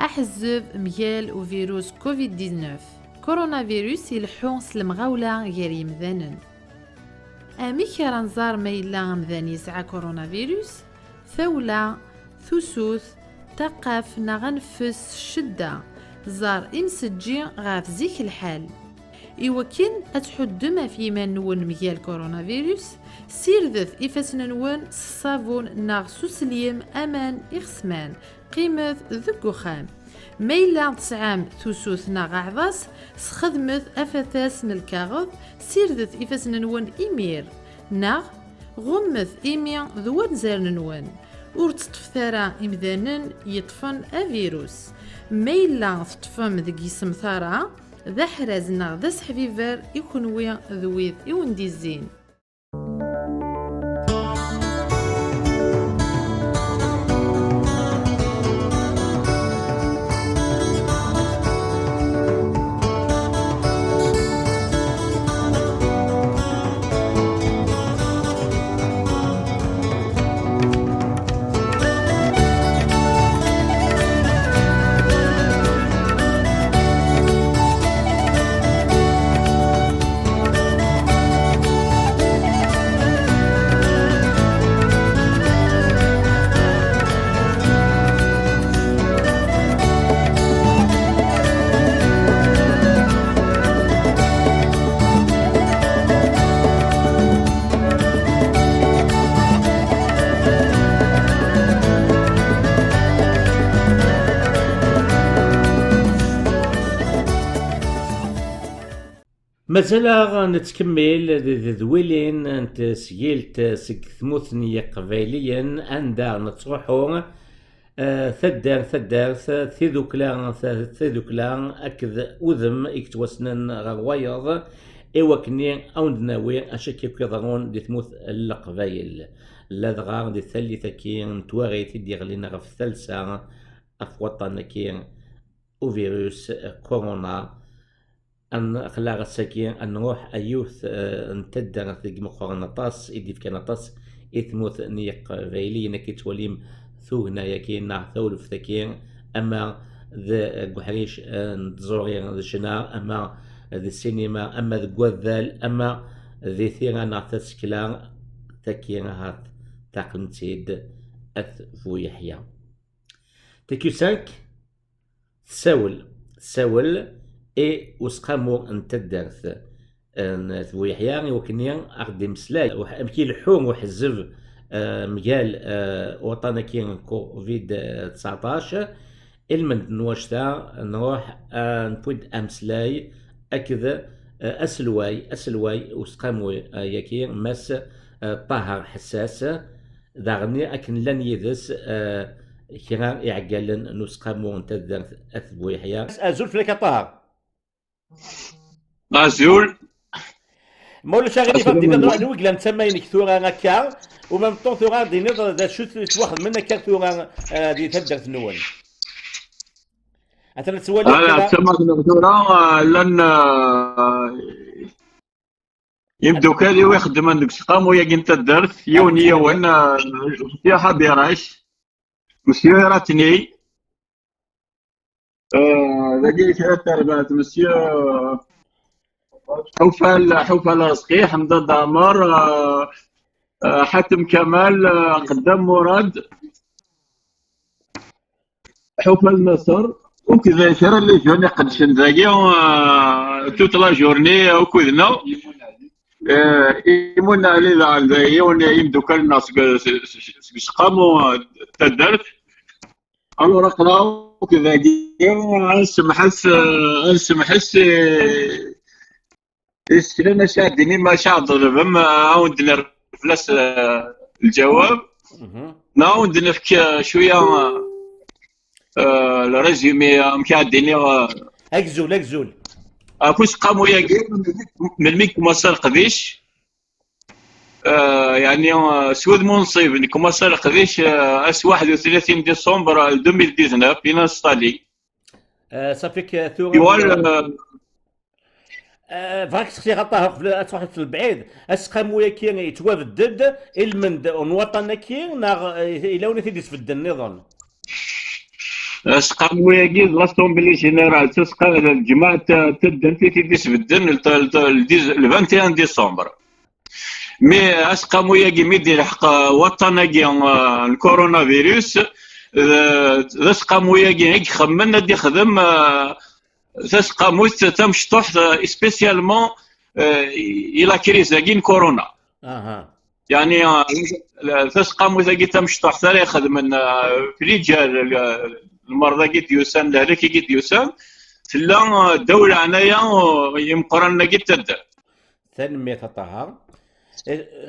أحزب ميال وفيروس كوفيد 19 كورونا فيروس يلحون سلمغاولا غير يمذانن. أمي كرانزار ميلا مذان يسعى كورونا فيروس ثولة ثسوث تقف نغنفس شدة زار إمسجي غاف زيك الحال. إوكين أتحد ما في من نون ميال كورونا فيروس سيرذث إفاسنا نون الصابون ناغ سوسليم أمان إخسمان قيمة ذكو خام ميلا تسعام ثوسوث ناغ عضاس سخدمث أفتاس نالكاغض سيرذث إفاسنا نون إيمير ناغ غمث إيمي ذوان زارن نون ور تطفثارا إمذانن يطفن أفيروس ميلا تطفم ذي سمثارا ذا حرازنا ذا سحفيفر يكونوي ذويذ يوندي الزين. مازال نتكمل ذويلين انت سجلت سك ثموثني قبيليا عندها نتروحو ثدار ثيذوكلا اكذ وذم اكتوسنن غوايض ايوكني او ناوي اشكي كيضرون دي ثموث القبايل لدغار دي الثالثة كي نتواغي تدي غلينا غف الثالثة افوطن كي وفيروس كورونا أن خلاغ الساكين أن نروح أيوث نتدر في مقارنة طاس إدي في كنطاس إثموث نيق فايلي نكي توليم ثوهنا يكين نع ثولف ثكين أما ذا قحريش نتزوري ذا شنار أما ذا السينما أما ذا قوذال أما ذي ثيرا نع تسكلار ثكين هات تاقنتيد أثفو يحيى تكيو سانك ساول اي وسقامو نتدرث ثبو يحيى وكنيا اخدم سلاي وكي الحوم وحزب مجال وطنا كي كوفيد 19 المن نواشتا نروح نبود امسلاي اكذا اسلواي وسقامو ياكي مس طهر حساس داغني اكن لن يدس كيرا يعقلن نسقامو نتدرث ثبو يحيى ازول فيك طهر أزول مولا شاغلي فدينا نوق لان تسمينك ثورة هكا ومام طون ثورة دينا ذا شو تواخذ منك ثورة دي تدرت نول أنت تسولي أنا تسمى ثورة لأن يبدو كالي ويخدم عندك سقام ويا كنت الدرت يوني وانا يا حبيراش مسيو راتني ذاكي ثلاثة أربعة مسيو حوفل رزقي حمد دامر حاتم كمال قدام مراد حوفل نصر وكذا شرا اللي جوني قدشن ذاكي توت لا جورني وكذنا يمونا علي ذا يوني يمدو كان الناس سقامو تدرت أنا رقراو وكذا نسمحس استلنا شادني ما شاطر بما عاودنا فلاس الجواب نعاود نفك شويه الريزومي مكاديني اكزول كوش قاموا يا من ميك مسار قديش يعني سود منصب انكم مسار قديش اس 31 ديسمبر 2019 بين ستالي صافيك ثورة فاك سختي غطاها قبل تروح في البعيد اسقامو كي يتوافدد المند ونوطن كي ناغ الى وين تيديس في النظام سقامو ياكي لاسومبلي جينيرال تسقى الجماعة تدن في تيديس بدن ال 21 ديسمبر. مي اسقامو ياكي ميدي لحق وطناكي الكورونا فيروس اسقامو ياكي هيك خمنا دي خدم تسقامو تمشطوح سبيسيالمون الى كريز كين كورونا. اها يعني تسقامو ثاقي تمشطوح ثاني يخدم في رجال المرضى كي يوسان لهلك كي يوسان تلا الدولة عنايا يمقرن كي تدر تنمية الطهر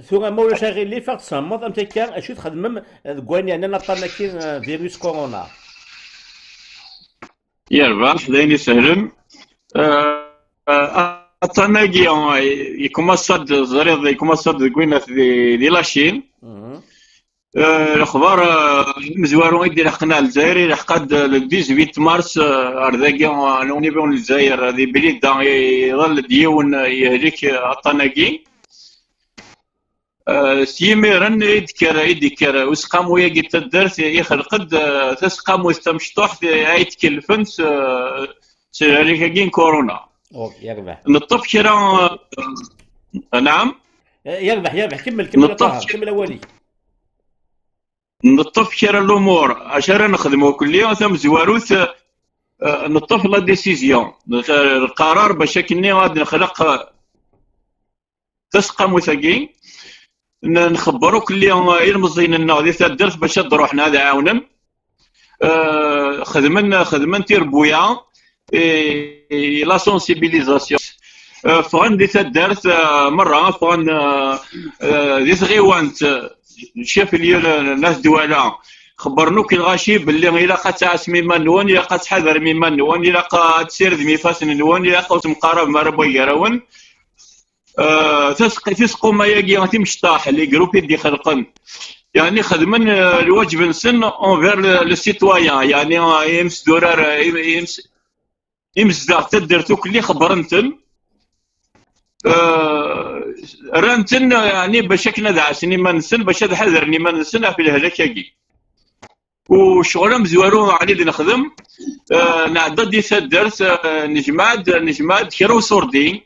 ثم مولا شاغل لي فقط صمد أم تكان أشوف خدمم كوين يعني نطلنا كين فيروس كورونا يربح لين يسهلن الطناقي يكمصد زريض يكمصد كوينة دي لاشين الاخبار مزوارو يدير حقنا الجزائري لحقاد 18 مارس ارداكي نونيبيون الجزائر هذه بليد يظل ديون يهلك الطناقي سيميرن يدكر وسقامو ياكي تدرس يخلقد تسقامو تمشطوح يتكلفنس هذيك كين كورونا يربح نطف كرا نعم يربح كمل الطهر كمل اولي نطف كرا الامور عشان نخدمو كل يوم ثم زواروث نطف لا ديسيزيون القرار باش كني غادي نخلق تسقم وثقين نخبرو كل يوم المزين الناضي تدرس باش روحنا هذا عاونا خدمن تيربويا لا سونسيبيليزاسيون فغن دي تدرس مره فغن دي تغيوانت شاف لي الناس دوالا خبرنو كي الغاشي باللي الا قات ميما نوان الا قات حذر ميما نوان الا قات سير ميفاس نوان الا قوت مقارب ما ربو يراون تسقو ما ياكي تمشطاح لي جروب يدي خلقن يعني خدمن الواجب نسن اونفير لو سيتويان يعني يمس دورار يمس دا تدرتو كلي خبرنتن رانتن يعني باش كنا دعسني ما نسن باش حذرني ما نسن في الهلاكاكي وشغل مزوارو علي اللي نخدم نعدد دي تدرت نجماد كيرو صوردين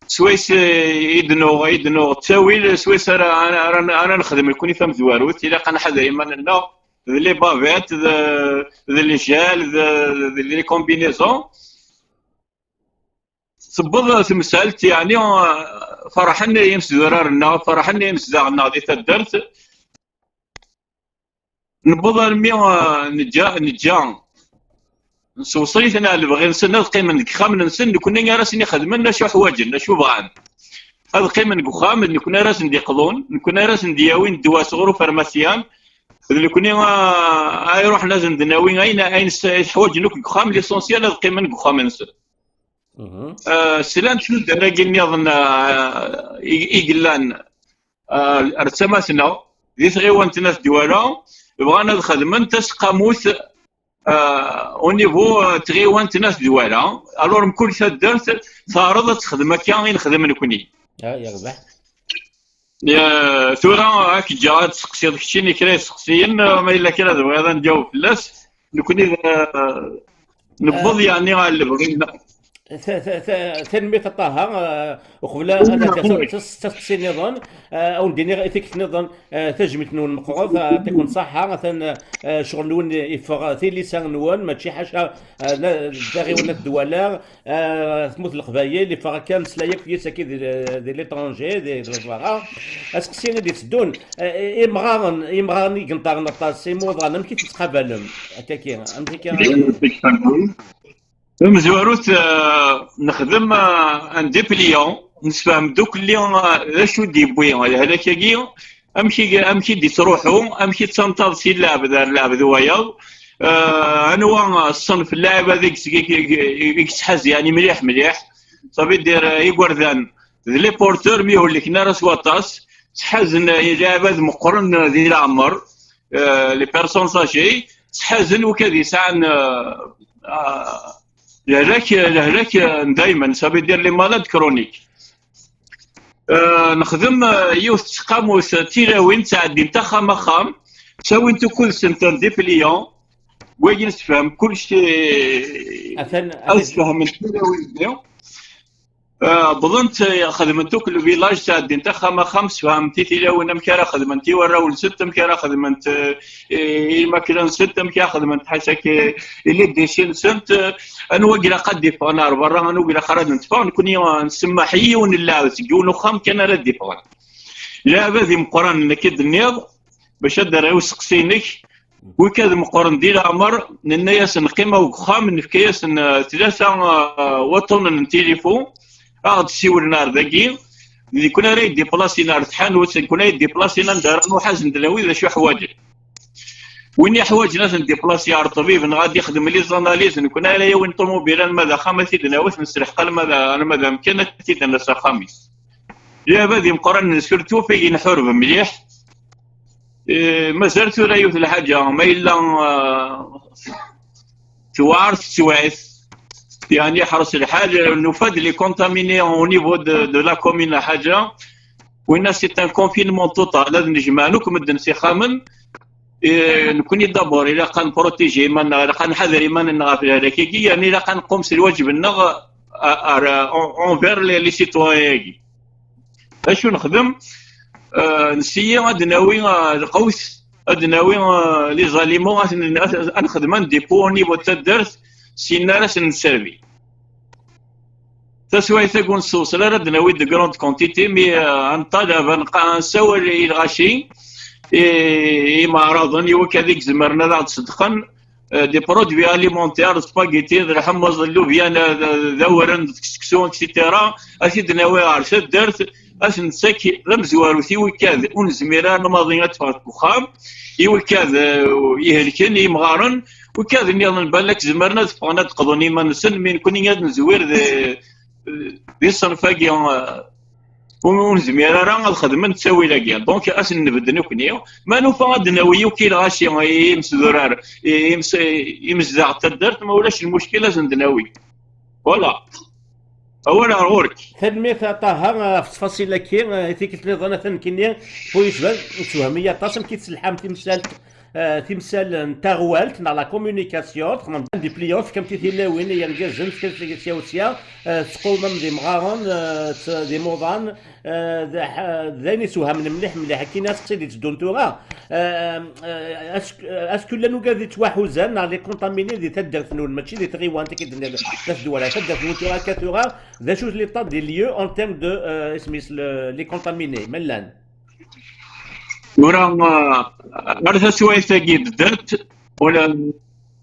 سويس يدنو تاويل سويس انا نخدم يكون يفهم زواروت الا كان حدا يمنا لي بافيت لي جال لي كومبينيزون صبغ تمثلت يعني فرحنا يمس زرارنا فرحنا يمس زعنا دي تدرت نبض المي نجا نسوصيتنا اللي بغي نسن القيمه نكخام نسن كنا راسني خدمنا شو حواجنا شو بغان هذا قيمه نكخام كنا راس نديقضون كنا راس ندياوين دواء صغر وفارماسيان اللي كنا يروح لازم ندناوين اين حواج نكخام ليسونسيال هذا قيمه نكخام نسن سلام شنو دراكي نظن إيجلان ارتمتنا ذي تغيوانت ناس دوالا بغانا نخدم تسقاموث او نيفو تغيوانت ناس دوالا الور كل درت تعرضت تخدم كان نخدم نكوني يربح يا ثورا هاك جات تسقسي داكشي كرا سقسيين ما الا كرا بغينا نجاوب فلاس نكوني نبض يعني اللي بغينا تنمية الطهر وقبل أن تسقسي نظام أو ندير إثيك نظام تجمت نون مقرض تكون صحة مثلا شغل نون يفرغ ثي لسان نون ماشي حاجة داغي ولا الدولار ثموت القبايل اللي فرغ كان سلايك في ساكي دي ليترونجي دي الفرغ أسقسينا دي تسدون إمغارن يقنطار نطاس موضوع نمكي تتقابلهم هكاكي مزواروت نخدم عندي بليون نسفهم دوك اللي شو ديبوي هذاك كي امشي دي تروحوا امشي تسنطر سي اللعب ذويا انواع الصنف اللاعب هذيك يكتحز يعني مليح صافي دير يقردان لي بورتور ميهول لك ناس واطاس تحزن يلعب مقرن ذي العمر لي بيرسون ساشي تحزن وكذا ساعه لهلاك دائما صافي يدير لي مالاد كرونيك نخدم يوث تقاموس تيراوين تعدي نتا خام تساوي نتو كل سنتر دي بليون وين نتفهم كل شيء أفهم من التلاوين. بظنت خدمتك الفيلاج تاع انت خمس فهمتي تلاوين مكان خدمتي وراول ست مكان خدمت المكان ست مكان خدمت حاشاك اللي ديشين سنت انا وقيلا قد فانا برا انا وقيلا خرج نتفاهم كوني نسمى حي ونلعب تقولوا خام كان ردي فاهم لا هذه مقران انك النيض باش ادير وسقسينك وكذا مقارن ديال عمر الناس نقيمه وخام نفكياس ثلاثه وطن التليفون عاد تسيور نار ذاكي اللي كنا راي ديبلاسي نار تحانوت كنا ديبلاسي ندار وحاج ندلاوي ذا شو حوايج وين حوايج ناس ديبلاسي على الطبيب غادي يخدم لي زاناليز كنا لا وين طوموبيل ماذا خامتي دناوت نسرح قال ماذا انا ماذا امكانك تيدنا خامس يا هذه مقارنه سيرتو في نحرب مليح ما زالت رايو في الحاجه ما الا توارث توعث يعني حرص الحال نفاد لي كونتاميني او نيفو دو لا كومين حاجه وين سي ان كونفينمون توتال لازم نجمعوك مدن سي خامن نكوني دابور الا كان بروتيجي من الا كان حذري من نغافل هذاك يعني الا كان نقوم بالواجب النغ اونفير لي سيتويان اشو نخدم نسيي غادي ناوي القوس غادي ناوي لي زاليمون نخدم ديبو نيفو تاع الدرس سينا راس نسافي تسوي ثقون صوص لا رد ناوي دو كروند كونتيتي مي نطالب نبقى نساوي الغاشي معرض وكذيك زمرنا ذا تصدقن دي برودوي اليمونتير سباغيتي الحمص اللوبيا ذورن كسكسون اكسيتيرا اكيد ناوي عرشت درت اش نسكي رمزوارو ثي وكاد ونزميرا نماضيات فات بخام يوكاد يهلكن يمغارن وكاد نيضن بالك زمرنا تبقى تقضوني ما نسن من كوني غاد نزوير دي صنفاكي ونزميرا راه الخدمه تساوي لاكيا دونك اش نبدا نكوني ما نوفا غاد ناوي وكيل غاشي يمس ذرار يمس زاع تدرت ما ولاش المشكل لازم ناوي فوالا اولا غورك خدمة طه في تفاصيل كي تيك تليضنا ثنكني بويش بال توهمية طاسم كيتسلحام تمثال نتاع غوالت لا كومونيكاسيون خمم دي بليونس كم تيلاوين ينجا جنس كتسياوسيا تقوم دي مغارن دي موضان ذاني سوهم مليح كي ناس تسيدي تدون توغا اسكو لانو قاعد توحوزان لي كونتاميني دي تدر فنون ماشي دي تغيوان تكي ثلاث دول تدر فنون توغا كاتوغا ذا شوز لي طاب دي ليو اون تيرم دو اسميس لي كونتاميني ملان وراه عرفت سوايع ثقيل درت ولا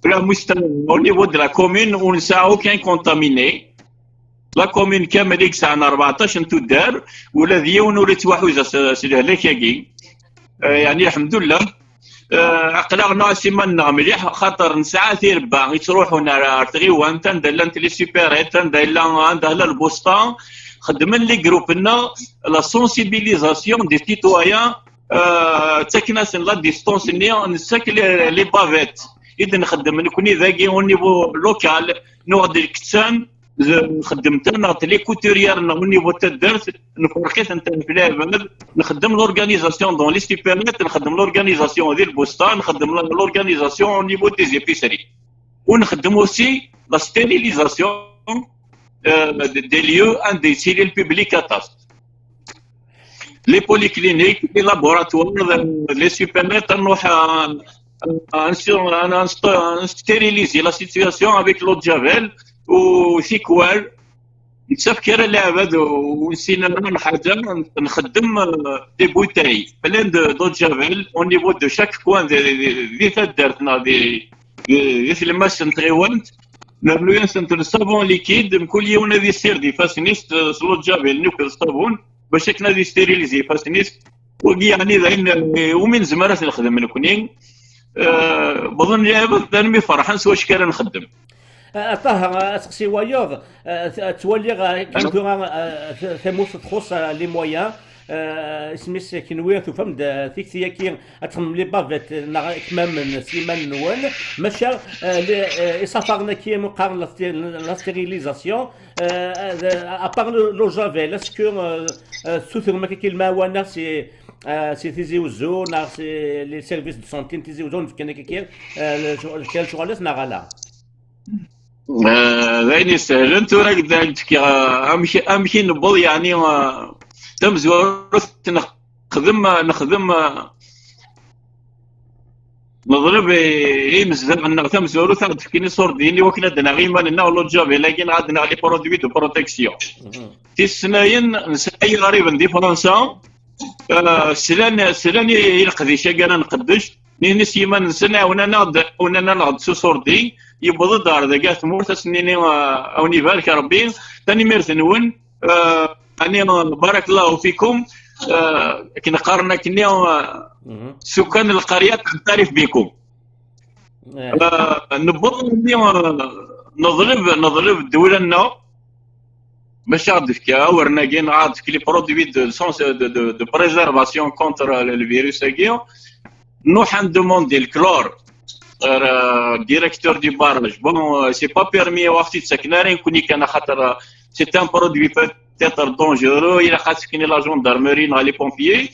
مستوى او نيفو دو لا كومين ونساو كاين كونتاميني لا كومين كامل يكسعنا 14 نتو دار ولا ديون ولا توحوزه سلهلاك كي يعني الحمد لله عقلنا سيمنا مليح خاطر نسعى في ربا يتروحوا نار تغيوان تندلا انت لي سوبيريت تندلا البوسطان خدمن لي جروبنا لا سونسيبيليزاسيون دي سيتويان تاكناس لا ديستونس نساك لي بافيت اذا نخدم نكوني ذاكي او نيفو لوكال نوض الكتان خدمت انا لي كوتوريير او نيفو تاع الدرس نفرقيت انت في البلد نخدم لورغانيزاسيون دون لي سوبرماركت نخدم لورغانيزاسيون ديال البوسطان نخدم لورغانيزاسيون او نيفو دي زيبيسري ونخدم اوسي لا ستيريليزاسيون دي ليو ان دي سيليل بوبليك اتاس لي بوليكلينيك لي لابوراتوار لي سوبرماركت نروح نستيريليزي لا سيتياسيون افيك لو جافيل و سيكوال نتفكر اللعبه ونسينا من حاجه نخدم دي بوتاي بلان دو جافيل او نيفو دو شاك كوان دي تدارتنا دي الماس نتغيونت نعملو ينسنت الصابون ليكيد كل يوم هذه سير دي فاسينيست سلو جافيل نوكل الصابون باش كنا دي ستيريليزي فاسينيست يعني ذاين ومن زمرات نخدم نكونين بظن لعبه مي فرحان سوا شكال نخدم طه سقسي وايض تولي كنتو ثموث تخص لي مويان اسميس كنوير تفهم ثيكتيا كي تخدم لي بافيت كمام سليمان نوال ماشا سافرنا كي مقارن لا ستيريليزاسيون ابار لو جافيل اسكو سوثر ما كي الماوانا سي سي تيزي وزو نا سي لي سيرفيس دو سونتي تيزي وزو كان كير كان شغالات نا غالا غير سهل انت راك داك امشي نبض يعني تم زورت نخدم نضرب مزال عندنا تم زورت تفكيني صور ديني وكنا دنا غير مالنا ولا جافي لكن عندنا لي برودوي دو بروتيكسيون في السناين نسأي غريب ندي فرنسا سلاني يلقى شاكانا نقدش نيني سيما نسنا وننا نغد صور دي يبغى الدار ذا قالت مورتا سنيني اوني بارك ربي ثاني ميرث نون اني بارك الله فيكم كنا قارنا كني سكان القريه تعترف بكم نضرب دولنا باش غادي فيها ورنا كاين عاد في لي برودوي دو سونس دو بريزيرفاسيون كونتر الفيروس هكا نوح ندوموندي الكلور ديريكتور دي باراج بون سي با بيرمي وقت تسكنارين كوني كان خاطر سي ان برودوي بيتيتر دونجورو الى خاص كاين لا جوندارمري نا لي بومبيي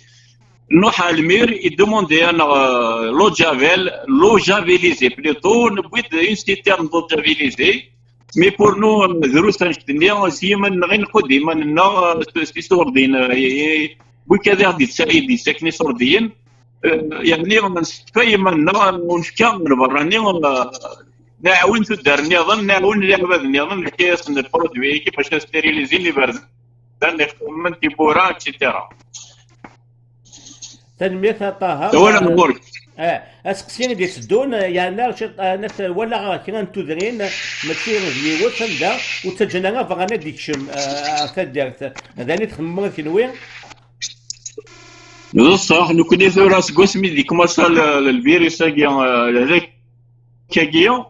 نوح المير يدوموندي انا لو جافيليزي بلوتو نبغيت اون سيتيرن دو جافيليزي مي بور نو دروس تنشدني سيما غير نقول ديما لنا صور دين بوي كذا غادي تساعد ساكني صور دين يعني نستفايم ونفكا من براني نعاون تدار نظن نعاون العباد نظن الكيس البرودوي كيفاش ستيريليزي اللي باردين من تيبورا اكسيتيرا تنمية طه ولا نقول اسقسيني دي سدون يعني ناس ولا كنا تدرين ماشي ديال تندا وتجنا فغانا ديكشم تدارت هذاني تخمم كنوي بصح لو كنت راس قسمي ديك مصال الفيروس هذاك كاكيو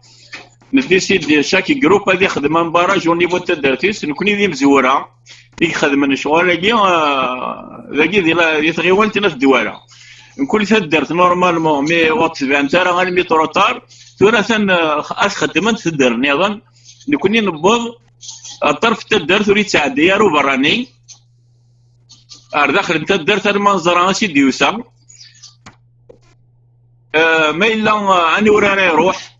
نديسيد شاكي جروب هذا يخدم من باراج ونيفو تدارتيس نكوني دي مزوره يخدم الشغل لاكي يتغيول تنا في الدواله نكون تدرت نورمالمون مي وقت انت راه غير ميترو طار ثلاثا خدمت تدر نظن نكوني نبض الطرف تدرت وريت تعدي يارو براني داخل انت درت المنظر سيدي يوسف ما الا اني وراني يروح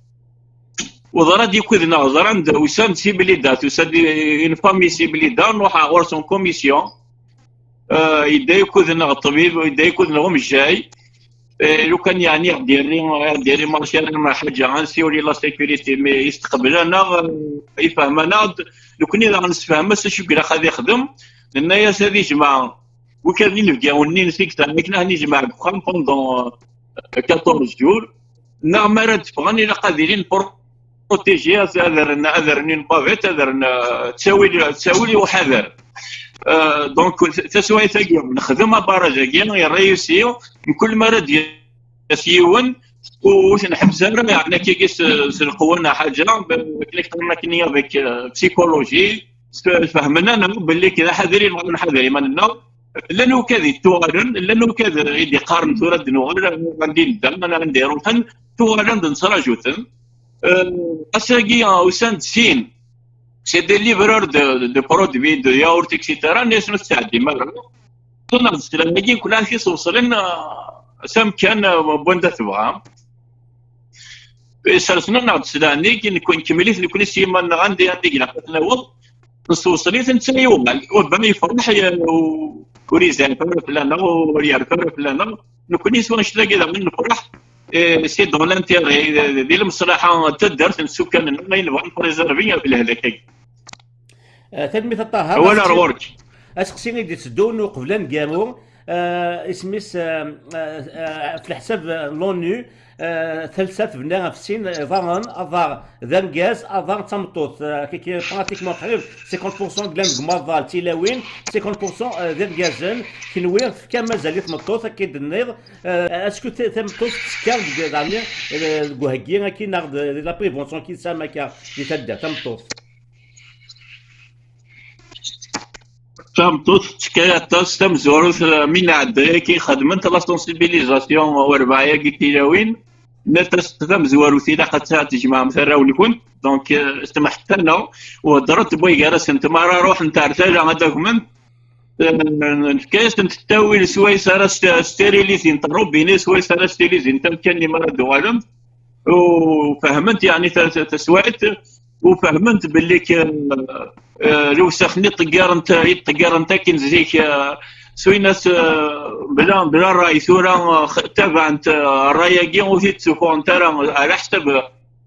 وضرات يكوذنا ضران وسان سيبليدات وسان اون فامي سيبليدا نروح اورسون كوميسيون يدا يكوذنا الطبيب ويدا يكوذنا هم الجاي لو كان يعني ديري مارشي مع حاجه غنسي ولي لا سيكوريتي مي يستقبلنا يفهمنا لو كنا غنسفهم شو كرا غادي يخدم لان يا سادي جماعه وكان لي نفكاوني نسيك تاع كنا نجمع بخام بوندون 14 جور نعم تبغاني لا قادرين بروتيجي اذرني بافيت اذرنا تساوي وحذر دونك تسوي ثقيل نخدمها باراجاكين يريسيو كل مره ديال سيون واش نحبسها يعني كي سلقونا حاجه كليكترنا كنيه بك بسيكولوجي فهمنا باللي كذا حذرين حذرين مننا لانه كذا توغرن لانه كذا يدي قارن تورد نوغر عندي الدم انا نديرو حن توغرن نصراجوتن اساقي وسند سين سي دي ليفرور دو برودوي دو ياورت اكسيتيرا ناس نستعدي مرة كنا نستلمي كلها في توصلن سام كان بوندا تبغى سرسنا نعد سلاني كي نكون كمليت نكون سيما عندي كنا نتناول نوصلي تنسى يوم وبما يفرح وريزان فلان وريار فلان نكون يسوى نشتاق اذا من نفرح سي دون لانتيغي ديال المصلحه تدرت السكان ما ينبغوا بريزيرفي في الهلاك تلميذ الطه ولا رورك اسقسيني دي تدون قبل نقامو اسميس في الحساب لونو ثلاثة بنا في السين ظهرا أظهر ذنجاز أظهر تمطوط كي براتيكمون قريب 50% ديال المرضى التلاوين 50% ذنجازن كنوير كان مازال يتمطوط أكيد النيض اسكو تمطوط تسكر دعني كوهكي كي ناخد لا بريفونسيون كي سما كا يتدا تمطوط تمطوط تكايات تم زوروث من عدايا كي خدمت لا سونسيبيليزاسيون وربعايا كي تلاوين تم زواروثي لا قد ساعة تجمع مثلا ولكن دونك استمحت لنا وهضرت بوي جالس انت مرة روح نتاع رسالة هذاك من الكاس تتاوي سويس راه ستيريليزين تروبيني سويس راه ستيريليزين تمكنني مرة دوالم وفهمت يعني تسويت وفهمت باللي لو سخني طقار نتا كي نزيك سويناس بلا راي ثورة تابعت الرايقين وفي تسوفون ترى على حسب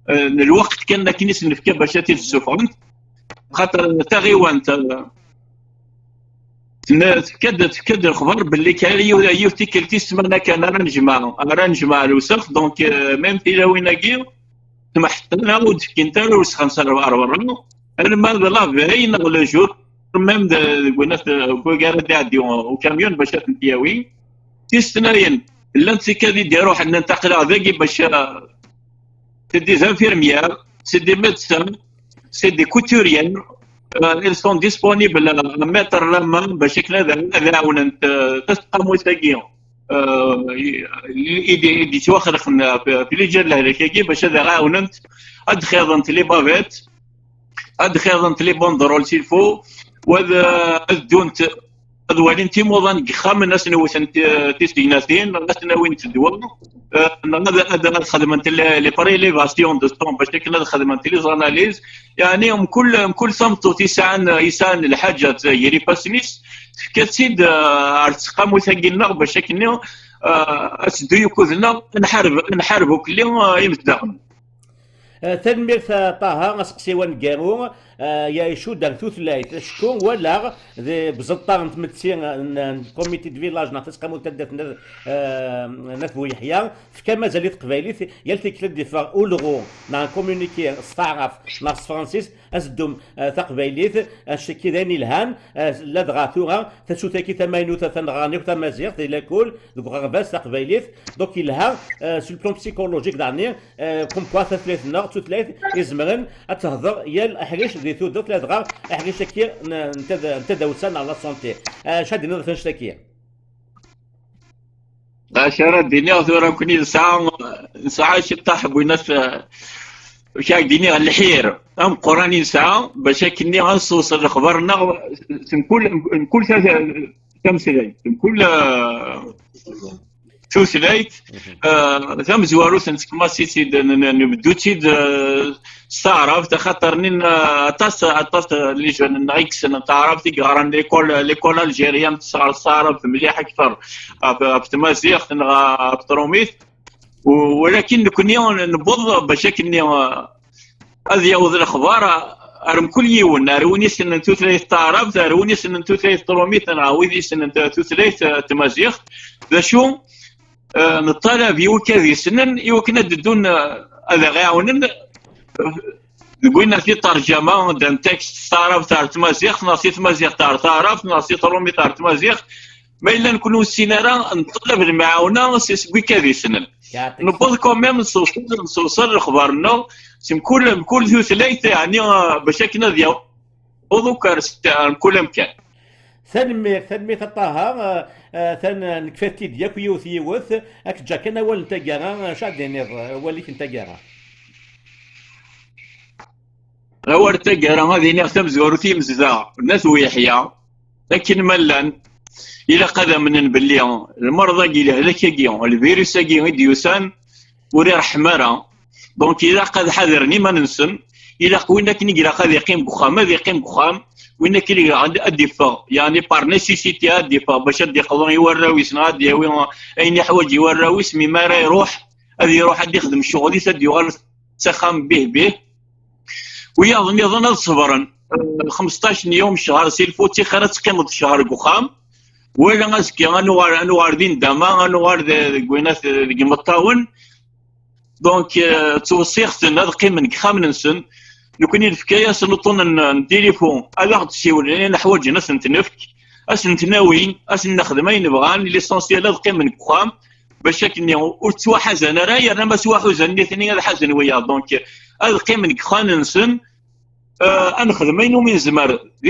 الوقت كان كنيس نفكا باش تسوفون خاطر تغيوان تكد الخبر باللي كان يوتي كلتي سمعنا كان راه نجمع الوسخ دونك ميم في لاويناكي تمحتنا ودكين تاع الوسخ 45 انا ما لا باين ولا جور ميم قلنا كوكارا تاعدي وكاميون باش تنتياوي تيستناين لا انت كادي يديروا حنا ننتقل ذاكي باش تدي زانفيرميير سي دي ميدسان سي دي كوتوريان ils sont disponibles à mettre la main باش كذا عاون تسقموا تاكيو يدي توخر في لي جال هذاك باش هذا عاونت ادخلت لي بافيت ادخلت لي بوندرول سيلفو وهذا دونت ادوالين تيموضان خام الناس نوثن تيستيناتين الناس ناويين تدوا هذا خدمت لي بريليفاسيون دو ستون باش كنا خدمت لي زاناليز يعني كل صمتو يسان الحاجه زي باسنيس كتسيد ارتقام وثقينا باش كنا اسدو يكوذنا نحاربوا كل يوم يمتداون تنمير طه اسقسي وان يا يشو دار ثلاث شكون ولا بزطار نتمتسي كوميتي دو فيلاج نتسقمو تدات نثو يحيى في مازال قبايلي يلتي كلا ديفا اولغو نا كومونيكي استعرف ناس فرانسيس اسدوم تقبايليت الشكي داني الهان لا دغاثوغا تسوتاكي تماينو تنغاني وتمازيغ تيلاكول دغرباس تقبايليت دونك الها سو بلون بسيكولوجيك داني كوم كوا ثلاث نار ثلاث يزمرن اتهضر يا الاحريش دي ثودوك لا دغا احريش كي انت وسان على سونتي شاد نظر شتاكي اشار الدنيا ثورا كوني ساعه شطاح بناس وشاك ديني الحير ام قراني ساعه باش كني غنصوص خبرنا نكون كم سلايت نكون شو سلايت ثم زوارو سنتكما سيتي نبدو تيد استعرفت خاطرني اطاس اللي جون نايكس تعرفت كغران ليكول الجيريان استعرفت مليح اكثر في تمازيغ في تروميث ولكن كني نبض باش كني هذه يوض الاخبار ارم كل يوم ناروني سن توثلاث تعرف ناروني سن توثلاث طروميت نعاودي سن توثلاث تمازيغ ذا شو نطالب يوكذي سنن يوكنا دون هذا غاونن قلنا في ترجمه دان تكست تعرف تاع تمازيغ ناصي تمازيغ تاع تعرف ناصي طروميت تاع تمازيغ ما الا نكونوا السينارا نطلب المعاونه سي كذي سنن نبغى كوميم نوصل اخبارنا كل ثلاثه يعني باش كنا ديال وذوك كل مكان ثنمي طه ثن نكفتي ديالك يوث اك جاك انا ول تاكارا شاديني وليك انت كارا اول تاكارا هذه نختم زوروتي مزدا الناس ويحيى لكن ملان الى قدم من باللي المرضى قيل هذاك كيون الفيروس كي ديوسان وري رحمره دونك الى قد حذرني ما ننسن الى قوينا كني قال قد يقيم بخام هذا يقيم بخام وين كلي عند الدفاع يعني بار نيسيسيتي الدفاع باش دي قضون يوراو يسنا دياوي اين حوايج يوراو اسمي ما راه يروح هذا يروح يخدم الشغل يسد يغال سخام به ويظن صبرا 15 يوم شهر سيلفوتي خرج قيمه شهر بخام ولا غاسكي انوار دين داما انوار كوينات مطاون دونك توصيخت هذا قيمه خام نسن لو كان الفكايه سنطون التليفون هذا تسيول لان حوايج ناس نتنفك نتناوي نخدم اين نبغان ليسونسيال هذا قيمه خام باش كني وتوا حزن راي انا ما سوا حزن اثنين هذا حزن وياه دونك هذا قيمه خام نسن نخدم اين من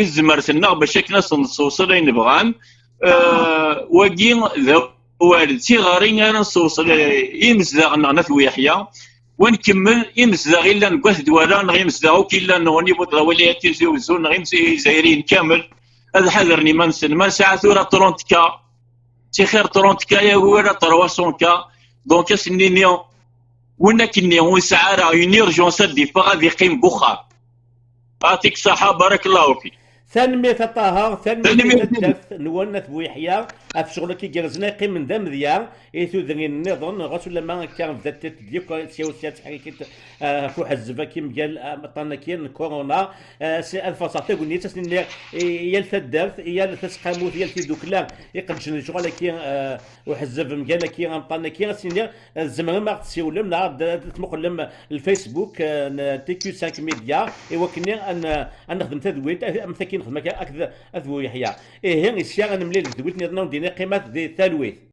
زمر سنا باش كنا نوصل اين نبغان وكين ذا والد صغارين انا نوصل يمزدغ نثو يحيى ونكمل يمزدغ الا نقوث دوالا يمزدغو كي الا نوني بوطا ولياتي زوزون زايرين كامل هذا حذرني ما ساعة ثورة 30 كا سي خير 30 كا يا ولا 300 كا دونك اسنيني ونا كني هو ساعة راه اون اورجونس دي غادي يقيم بوخار. يعطيك الصحة بارك الله فيك. ثانمية طه ثانمية الدف نولنا بويحيى في شغل كي جرزنا يقيم من دام ديال ايتو ذني النظام غاس ولا ما كان بدات ديك سياسات حقيقة فوح الزفا كي مجال طانا كاين كورونا سي الفصاطي قلني تسني يا الدرت يا تسقاموت يا دوكلا يقدش شغل كي وحزف مجال كي طانا كي سني الزمان ما تسيولم نهار تمقلم الفيسبوك تي كيو 5 ميديا ايوا كني ان نخدم تدويت مساكين نخدم هكا اكثر اذو يحيى ايه الشيء انا ملي دويت نظام دينا قيمات دي ثالويت